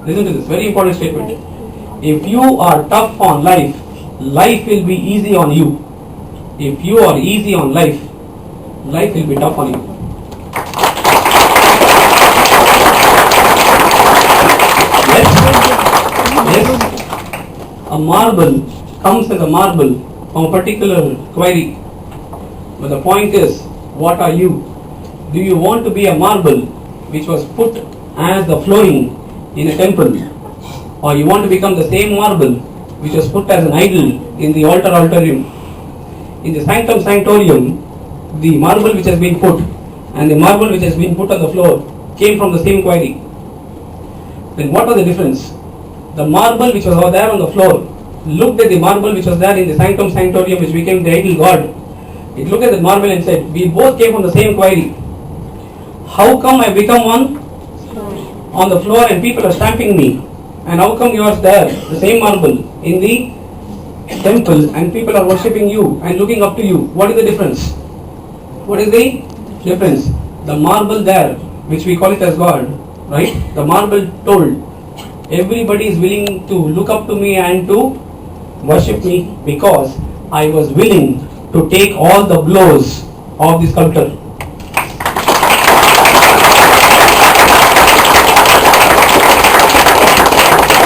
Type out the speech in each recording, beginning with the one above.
Listen to this, very important statement. If you are tough on life, life will be easy on you. If you are easy on life, life will be tough on you. Yes, a marble comes as a marble from a particular quarry. But the point is, what are you? Do you want to be a marble which was put as the flooring in a temple, or you want to become the same marble which was put as an idol in the altorium? In the sanctum sanctorium, the marble which has been put and the marble which has been put on the floor came from the same quarry. Then what was the difference? The marble which was there on the floor looked at the marble which was there in the sanctum sanctorium, which became the idol god. It looked at the marble and said, we both came from the same quarry. How come I become one on the floor and people are stamping me? And how come yours there, the same marble in the temple, and people are worshipping you and looking up to you? What is the difference? What is the difference? The marble there, which we call it as God, right? The marble told, everybody is willing to look up to me and to worship me because I was willing to take all the blows of the sculptor.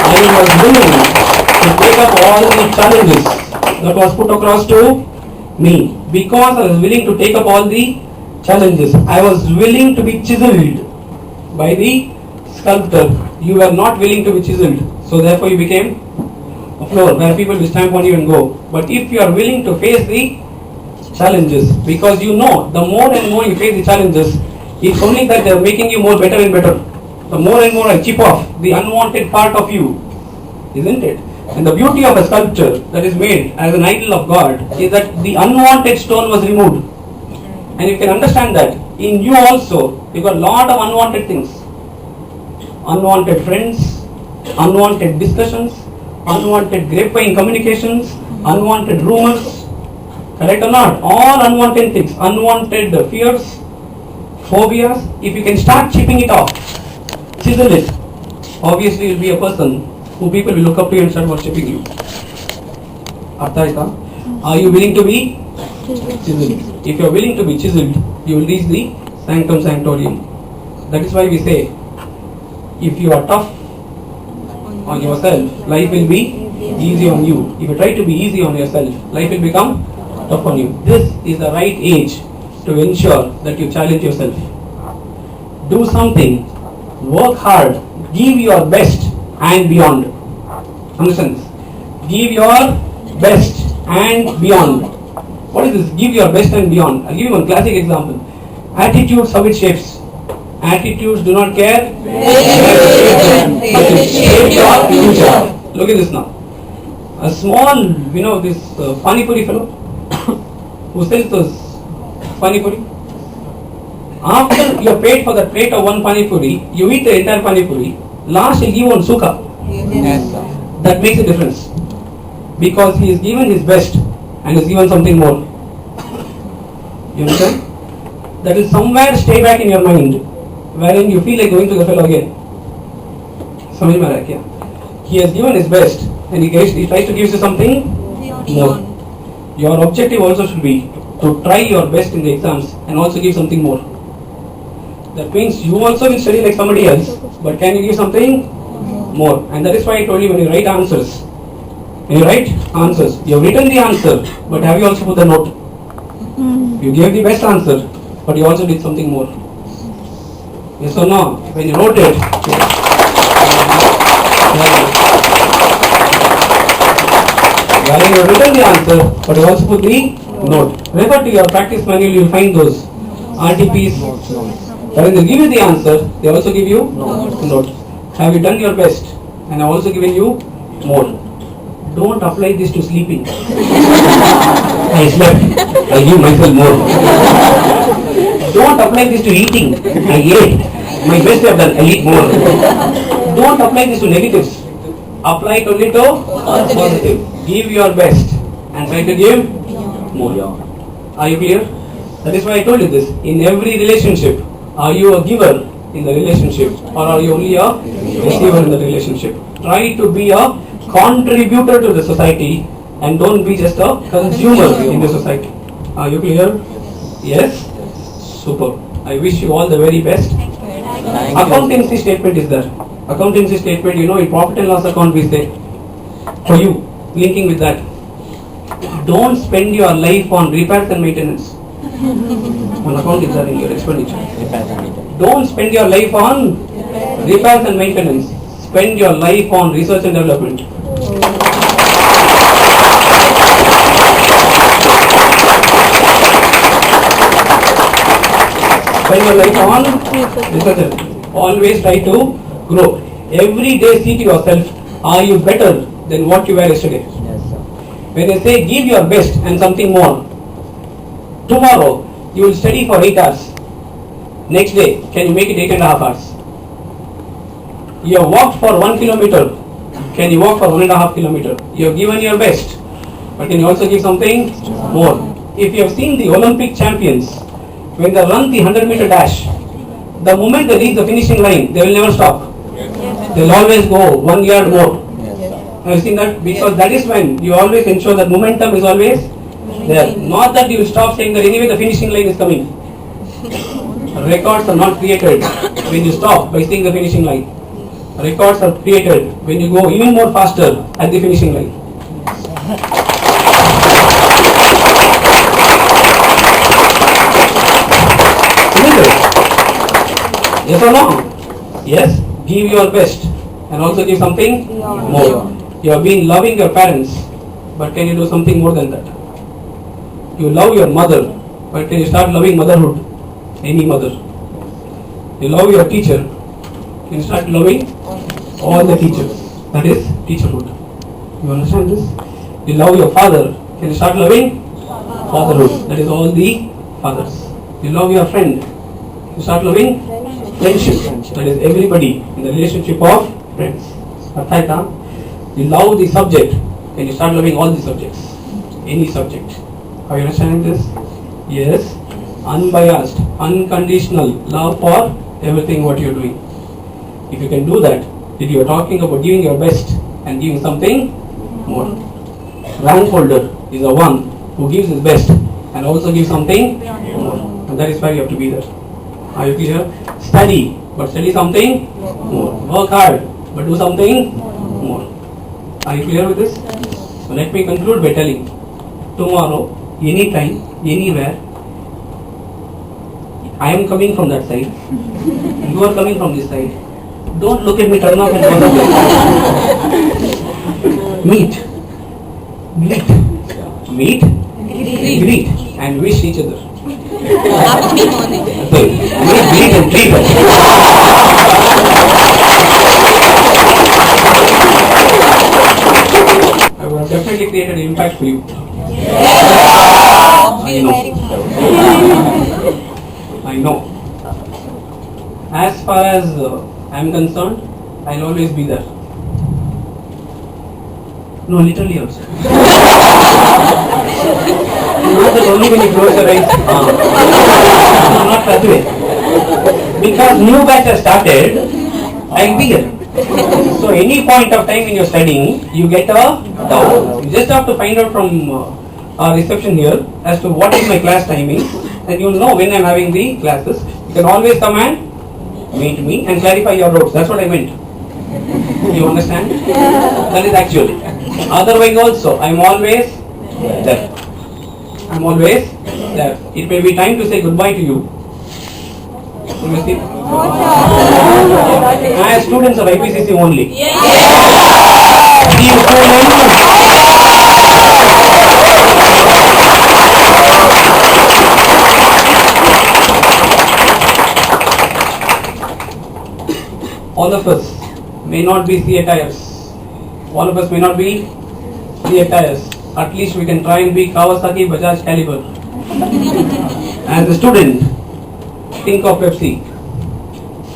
I was willing to take up all the challenges that was put across to me. Because I was willing to take up all the challenges, I was willing to be chiseled by the sculptor. You were not willing to be chiseled, so therefore you became a floor where people will stamp on you and go. But if you are willing to face the challenges, because you know the more and more you face the challenges, it's only that they are making you more better and better. The more and more I chip off the unwanted part of you, isn't it? And the beauty of a sculpture that is made as an idol of God is that the unwanted stone was removed. And you can understand that in you also, you got a lot of unwanted things. Unwanted friends, unwanted discussions, unwanted grapevine communications, unwanted rumors, correct or not? All unwanted things, unwanted fears, phobias. If you can start chipping it off, chisel it, obviously you will be a person who people will look up to you and start worshipping you. Are you willing to be chiseled? If you are willing to be chiseled, you will reach the sanctum sanctorium. That is why we say, if you are tough on yourself, life will be easy on you. If you try to be easy on yourself, life will become tough on you. This is the right age to ensure that you challenge yourself. Do something, work hard, give your best and beyond. Understand this? Give your best and beyond. What is this? Give your best and beyond. I'll give you one classic example. Attitudes, how it shapes. Attitudes do not care. But shape your future. Look at this now. A small, this pani puri fellow who sells those pani puri. After you have paid for the plate of one pani puri, you eat the entire pani puri. Last he'll give one suka. Yes. That makes a difference. Because he has given his best and has given something more. You understand? That will somewhere stay back in your mind, wherein you feel like going to the fellow again. He has given his best and he tries to give you something more. Your objective also should be to try your best in the exams and also give something more. That means you also will study like somebody else, but can you give something more? And that is why I told you, when you write answers, you have written the answer, but have you also put the note? You gave the best answer, but you also did something more. Yes or no? When you wrote it, you have written the answer, but you also put the note. Refer to your practice manual, you will find those RTPs. When they give you the answer, they also give you note. Have you done your best? And I have also given you more. Don't apply this to sleeping. I slept, I give myself more. Don't apply this to eating. I ate. My best I have done, I eat more. Don't apply this to negatives. Apply it only to positive. Give your best and try to give more. Are you clear? That is why I told you this. In every relationship, are you a giver? in the relationship, or are you only a receiver in the relationship? Try to be a contributor to the society and don't be just a consumer in the society. Are you clear? Yes? Super. I wish you all the very best. Accountancy statement is there. Accountancy statement, in profit and loss account we say, for you, linking with that, don't spend your life on repairs and maintenance. On account is there in your expenditure. Don't spend your life on repairs and maintenance. Spend your life on research and development. Spend your life on research. Always try to grow. Every day see to yourself, are you better than what you were yesterday? Yes, sir. When I say give your best and something more, tomorrow you will study for 8 hours. Next day, can you make it 8.5 hours? You have walked for 1 kilometer. Can you walk for 1.5 kilometer? You have given your best. But can you also give something more? If you have seen the Olympic champions, when they run the 100-meter dash, the moment they reach the finishing line, they will never stop. They will always go 1 yard more. Have you seen that? Because that is when you always ensure that momentum is always there. Not that you stop saying that anyway the finishing line is coming. Records are not created when you stop by seeing the finishing line. Records are created when you go even more faster at the finishing line. Yes or no? Yes. Give your best and also give something more. You have been loving your parents, but can you do something more than that? You love your mother, but can you start loving motherhood? Any mother. You love your teacher, can you start loving all the teachers? That is teacherhood. You understand this? You love your father, can you start loving fatherhood? That is all the fathers. You love your friend, you start loving friendship. That is everybody in the relationship of friends. Arthagilla. You love the subject, can you start loving all the subjects? Any subject. Are you understanding this? Yes. Unbiased, unconditional love for everything what you are doing. If you can do that, then you are talking about giving your best and giving something more. Rank holder is the one who gives his best and also gives something more. And that is why you have to be there. Are you clear? Study, but study something more. Work hard, but do something more. Are you clear with this? So let me conclude by telling, tomorrow, anytime, anywhere, I am coming from that side, you are coming from this side. Don't look at me, turn off and go Meet. Meet. Greet. And wish each other. Meet, greet and treat. I would have definitely created an impact for you. I know. As far as I am concerned, I will always be there. No, literally also. Not that only when you close your eyes. No, not that way. Because new batch has started, I will be here. So any point of time when you are studying, you get a doubt. You just have to find out from our reception here as to what is my class timing, and you will know when I am having the classes. You can always come and meet me and clarify your doubts. That's what I meant. You understand? That is actually. Otherwise also, I am always there. I am always there. It may be time to say goodbye to you. As students of IPCC only. See you all of us may not be CEAT TYRES. All of us may not be CEAT TYRES. At least we can try and be KAWASAKI BAJAJ CALIBRE. As a student, think of PEPSI.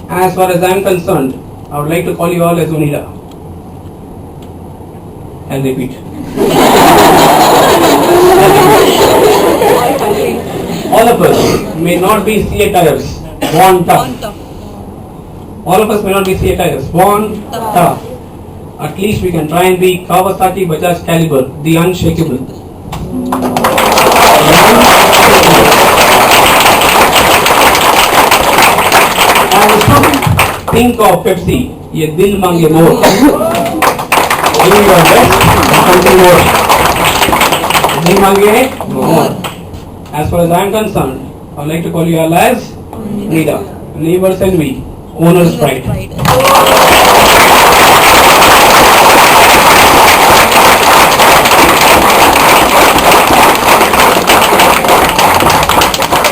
As far as I am concerned, I would like to call you all as ONIDA. I'll repeat. All of us may not be CEAT TYRES. Want All of us may not be CEAT TYRES. Born tough. At least we can try and be Kawasaki Bajaj Calibre, the Unshakeable. And think of PEPSI, Yeh Dil Maange More. Do your best and something more. Dil Maange More. As far as I am concerned, I would like to call you all as ONIDA, neighbors and we, owner's pride.